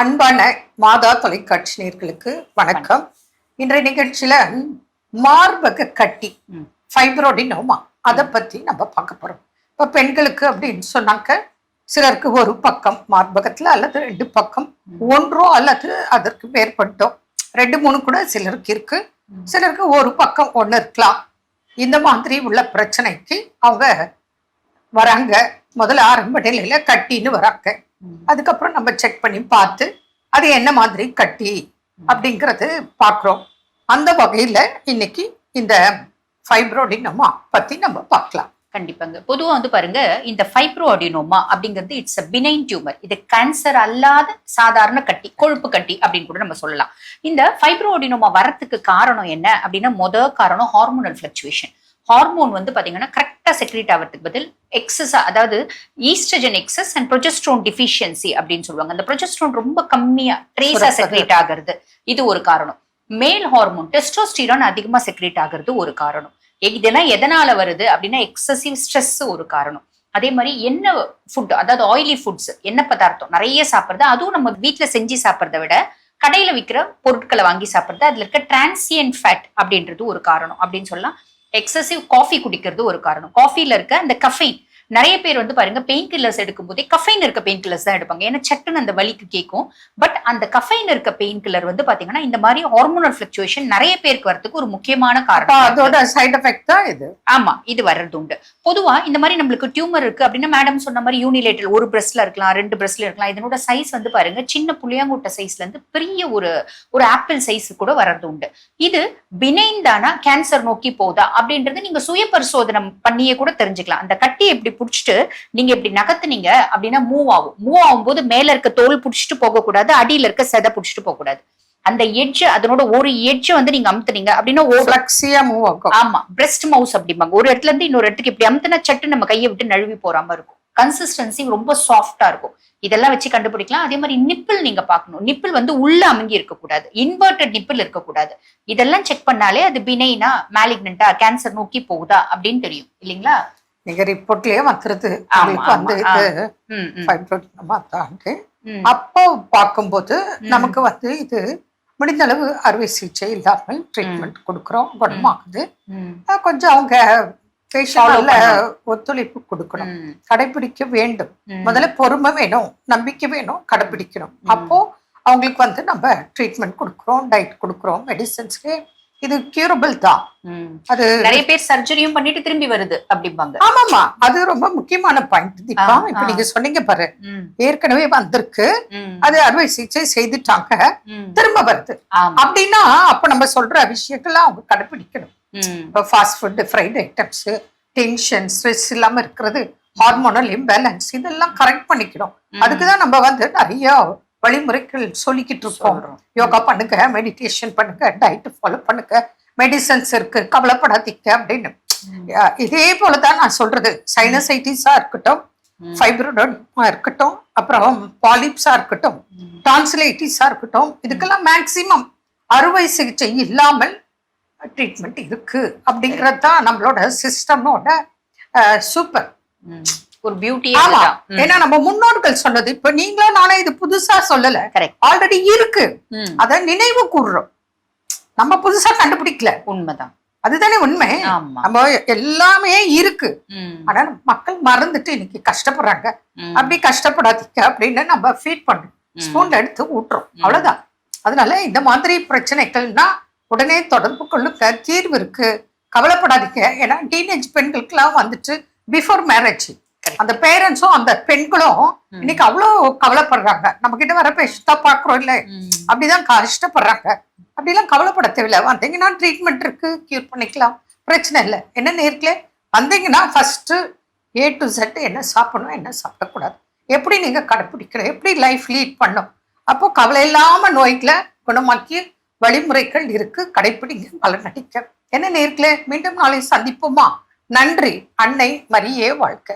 அன்பான மாதா தொலைக்காட்சி நேயர்களுக்கு வணக்கம். இன்றைய நிகழ்ச்சியில மார்பக கட்டி ஃபைப்ரோடினோமா அதை பத்தி நம்ம பார்க்க போறோம். இப்ப பெண்களுக்கு அப்படின்னு சொன்னாக்க சிலருக்கு ஒரு பக்கம் மார்பகத்துல அல்லது ரெண்டு பக்கம் ஒன்றோ அல்லது அதற்கு மேற்பட்டோ 2-3 கூட சிலருக்கு இருக்கு. சிலருக்கு ஒரு பக்கம் ஒண்ணு இருக்கலாம். இந்த மாதிரி உள்ள பிரச்சனைக்கு அவங்க வராங்க. முதல்ல ஆரம்ப நிலையில கட்டின்னு வராங்க. அதுக்கப்புறம் நம்ம செக் பண்ணி பார்த்து அது என்ன மாதிரி கட்டி அப்படிங்கறது பாக்குறோம். அந்த வகையில இன்னைக்கு இந்த ஃபைப்ரோடினோமா பத்தி நம்ம பார்க்கலாம். கண்டிப்பாங்க. பொதுவா பாருங்க, இந்த ஃபைப்ரோடினோமா அப்படிங்கிறது இட்ஸ் அ பினைன் டியூமர். இது கேன்சர் அல்லாத சாதாரண கட்டி, கொழுப்பு கட்டி அப்படின்னு கூட நம்ம சொல்லலாம். இந்த ஃபைப்ரோடினோமா வரத்துக்கு காரணம் என்ன அப்படின்னா, முதல் காரணம் ஹார்மோனல் ஃபிளக்சுவேஷன். ஹார்மோன் பாத்தீங்கன்னா கரெக்டா செக்ரேட் ஆகிறதுக்கு பதில் எக்ஸஸ், அதாவது estrogen excess and progesterone deficiency அப்படின்னு சொல்லுவாங்க. அந்த ப்ரொஜெஸ்ட்ரோன் ரொம்ப கம்மியா ட்ரேஸா செக்ரேட் ஆகிறது, இது ஒரு காரணம். மேல் ஹார்மோன் டெஸ்டோஸ்டிரான் அதிகமா செக்ரேட் ஆகிறது ஒரு காரணம். இதெல்லாம் எதனால வருது அப்படின்னா, எக்ஸசிவ் ஸ்ட்ரெஸ் ஒரு காரணம். அதே மாதிரி என்ன ஃபுட், அதாவது ஆயிலி ஃபுட்ஸ், எண்ணெய் பதார்த்தம் நிறைய சாப்பிட்றது, அதுவும் நம்ம வீட்டுல செஞ்சு சாப்பிட்றத விட கடையில விற்கிற பொருட்களை வாங்கி சாப்பிட்றது, அதுல இருக்க டிரான்சியன்ட் ஃபேட் அப்படின்றது ஒரு காரணம் அப்படின்னு சொல்லலாம். எக்ஸசிவ் காஃபி குடிக்கிறது ஒரு காரணம். காஃபில இருக்க அந்த கஃபைன், நிறைய பேர் பாருங்க பெயின் கில்லர்ஸ் எடுக்கும் போதே கஃபைன் இருக்க பெயின் கில்லர்ஸ் தான் எடுப்பாங்க. ஏன்னா சட்டுன்னு அந்த வலிக்கு கேட்கும். பட் அந்த கஃபைன் இருக்க பெயின் கில்லர் பாத்தீங்கன்னா இந்த மாதிரி ஹார்மோனல் ஃபிளக்சுவேஷன் நிறைய பேருக்கு வரதுக்கு ஒரு முக்கியமான காரணம். அதோட சைடு எஃபெக்ட் தான் இது. ஆமா, இது வர்றது உண்டு. பொதுவா இந்த மாதிரி நம்மளுக்கு டியூமர் இருக்கு அப்படின்னா, மேடம் சொன்ன மாதிரி யூனிலேட்டல் ஒரு பிரஸ்ட்ல இருக்கலாம், 2 பிரஸ்ட்ல இருக்கலாம். இதனோட சைஸ் பாருங்க, சின்ன புளியாங்கூட்ட சைஸ்ல இருந்து பெரிய ஒரு ஆப்பிள் சைஸ் கூட வர்றது உண்டு. இது பினைன் தானா, கேன்சர் நோக்கி போதா அப்படின்றது நீங்க சுய பரிசோதனை பண்ணியே கூட தெரிஞ்சுக்கலாம். அந்த கட்டி எப்படி புடிச்சிட்டு நீங்க இப்படி நகத்துனீங்க அப்படின்னா மூவ் ஆகும்போது மேல இருக்க தோல் புடிச்சிட்டு போக கூடாது, அடியில இருக்க செதை புடிச்சிட்டு போக கூடாது. அந்த எட்ஜ், அதனோட ஒரு எட்ஜ் நீங்க அமுத்துனீங்க அப்படின்னா மூவ் ஆகும். ஆமா, பிரெஸ்ட் மவுஸ் அப்படிம்பாங்க. ஒரு இடத்துல இருந்து இன்னொரு இடத்துக்கு இப்படி அமுத்துனா சட்டு நம்ம கையை விட்டு நழுவி போறாம இருக்கும். கன்சிஸ்டன்சி ரொம்ப சாஃப்டா இருக்கும். இதெல்லாம் வச்சு கண்டுபிடிக்கலாம். அதே மாதிரி நிப்பிள் நீங்க பாக்கணும். நிப்பிள் உள்ள அமுங்கி இருக்கக்கூடாது, இன்வெர்டட் நிப்பிள் இருக்கக்கூடாது. இதெல்லாம் செக் பண்ணாலே அது பினைனா, மேலிக்னண்டா, கேன்சர் நோக்கி போகுதா அப்படின்னு தெரியும் இல்லைங்களா? நீங்க ரிப்போர்ட்லயே வந்துருது. அப்போ பார்க்கும்போது நமக்கு இது முடிந்த அளவு அறுவை சிகிச்சை இல்லாமல் ட்ரீட்மெண்ட் கொடுக்குறோம், குணமாகுது. கொஞ்சம் அவங்க ஒத்துழைப்பு கொடுக்கணும், கடைபிடிக்க வேண்டும். முதல்ல பொறுமை வேணும், நம்பிக்கை வேணும், கடைபிடிக்கணும். அப்போ அவங்களுக்கு நம்ம ட்ரீட்மெண்ட் கொடுக்குறோம், டயட் கொடுக்குறோம், மெடிசன்ஸ்க்கு. இது கியூரபிள் தான். அது நிறைய பேர் சர்ஜரியும் பண்ணிட்டு திரும்பி வருது அப்படிம்பாங்க. ஆமாமா, அது ரொம்ப முக்கியமான பாயிண்ட். இப்ப நீங்க சொன்னீங்க பாரு, ஏற்கனவே வந்திருக்கு, அது அறுவை சிகிச்சை செய்துட்டாங்க, திரும்ப வருது அப்படின்னா அப்ப நம்ம சொல்ற விஷயங்கள்லாம் அவங்க கடைபிடிக்கணும். இப்ப fast food, fried items, tension, stress இல்லாம இருக்கிறது, ஹார்மோனல் இம்பேலன்ஸ், இதெல்லாம் கரெக்ட் பண்ணிக்கணும். அதுக்குதான் நம்ம நிறைய வழிமுறைகள் சொல்லிக்கிட்டு இருக்கோம். யோகா பண்ணுங்க, மெடிடேஷன் பண்ணுங்க, டயட் ஃபாலோ பண்ணுங்க, மெடிசன்ஸ் இருக்கு, கவலைப்படாதீங்க அப்படின்னு. இதே போலதான் நான் சொல்றது. சைனசைட்டிஸா இருக்கட்டும், ஃபைப்ரோடினோமா இருக்கட்டும், அப்புறம் பாலிப்ஸா இருக்கட்டும், டான்சிலைட்டிஸா இருக்கட்டும், இதுக்கெல்லாம் மேக்சிமம் அறுவை சிகிச்சை இல்லாமல் ட்ரீட்மெண்ட் இருக்கு அப்படிங்கிறது தான் நம்மளோட சிஸ்டமோட சூப்பர் ஒரு பியூட்டி. ஏன்னா நம்ம முன்னோர்கள் சொன்னது, இப்ப நீங்களும் நானே இது புதுசா சொல்லல, ஆல்ரெடி இருக்கு. அத நினைவு கூறுறோம், நம்ம புதுசா கண்டுபிடிக்கல. உண்மைதான், அதுதானே உண்மை. நம்ம எல்லாமே இருக்கு, ஆனா மக்கள் மறந்துட்டு இன்னைக்கு கஷ்டப்படுறாங்க. அப்படி கஷ்டப்படாதீங்க அப்படின்னு நம்ம ஃபீட் பண்றோம், ஸ்பூன்ல எடுத்து ஊட்டுறோம், அவ்வளவுதான். அதனால இந்த மாதிரி பிரச்சனைகள்னா உடனே தொடர்பு கொள்ளுங்க, தீர்வு இருக்கு, கவலைப்படாதீங்க. ஏன்னா டீனேஜ் பெண்களுக்கு எல்லாம் பிஃபோர் மேரேஜ் அந்த பேரண்ட்ஸும் அந்த பெண்களும் இன்னைக்கு அவ்வளவு கவலைப்படுறாங்க. நம்ம கிட்ட வர பேஷண்டா பாக்குறோம் இல்ல, அப்படிதான் கஷ்டப்படுறாங்க. அப்படிலாம் கவலைப்பட தேவையில்லை. வந்தீங்கன்னா ட்ரீட்மெண்ட் இருக்கு, கியூர் பண்ணிக்கலாம், பிரச்சனை இல்லை. என்ன நேரத்துல வந்தீங்கன்னா ஃபர்ஸ்ட் A to Z என்ன சாப்பிடணும், என்ன சாப்பிடக்கூடாது, எப்படி நீங்க கடைப்பிடிக்கணும், எப்படி லைஃப் லீட் பண்ணும், அப்போ கவலை இல்லாம நோய்களை குணமாக்கி வழிமுறைகள் இருக்கு, கடைப்பிடிங்க, பலன் அடிக்க. என்ன நேரத்துல மீண்டும் நாளை சந்திப்போமா? நன்றி. அன்னை மரியே வாழ்க.